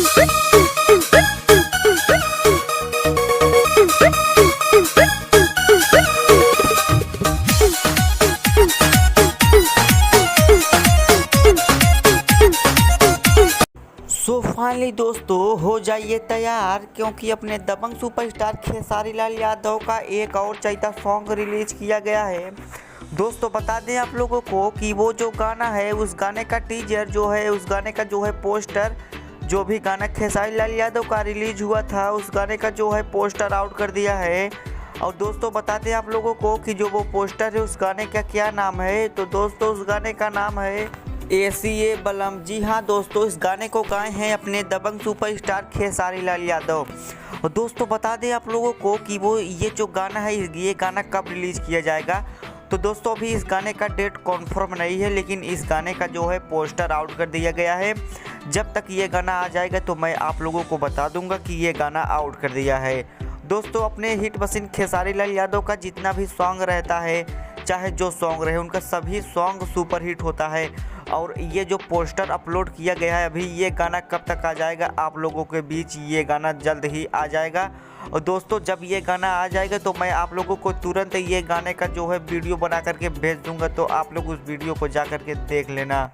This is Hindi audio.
सो फाइनली दोस्तों हो जाइए तैयार, क्योंकि अपने दबंग सुपरस्टार खेसारी लाल यादव का एक और चैता सॉन्ग रिलीज किया गया है। दोस्तों बता दें आप लोगों को कि वो जो गाना है उस गाने का टीजर जो है, उस गाने का जो है पोस्टर, जो भी गाना खेसारी लाल यादव का रिलीज हुआ था उस गाने का जो है पोस्टर आउट कर दिया है। और दोस्तों बता दें आप लोगों को कि जो वो पोस्टर है उस गाने का क्या नाम है। तो दोस्तों उस गाने का नाम है ACA बलम। जी हाँ दोस्तों, इस गाने को गाए हैं अपने दबंग सुपरस्टार खेसारी लाल यादव। और दोस्तों बता दें आप लोगों को कि वो ये जो गाना है ये गाना कब रिलीज़ किया जाएगा। तो दोस्तों अभी इस गाने का डेट कॉन्फर्म नहीं है, लेकिन इस गाने का जो है पोस्टर आउट कर दिया गया है। जब तक ये गाना आ जाएगा तो मैं आप लोगों को बता दूंगा कि ये गाना आउट कर दिया है। दोस्तों अपने हिट मशीन खेसारी लाल यादव का जितना भी सॉन्ग रहता है, चाहे जो सॉन्ग रहे, उनका सभी सॉन्ग सुपर हिट होता है। और ये जो पोस्टर अपलोड किया गया है अभी, ये गाना कब तक आ जाएगा आप लोगों के बीच, ये गाना जल्द ही आ जाएगा। और दोस्तों जब ये गाना आ जाएगा तो मैं आप लोगों को तुरंत ये गाने का जो है वीडियो बना करके भेज दूंगा, तो आप लोग उस वीडियो को जा करके देख लेना।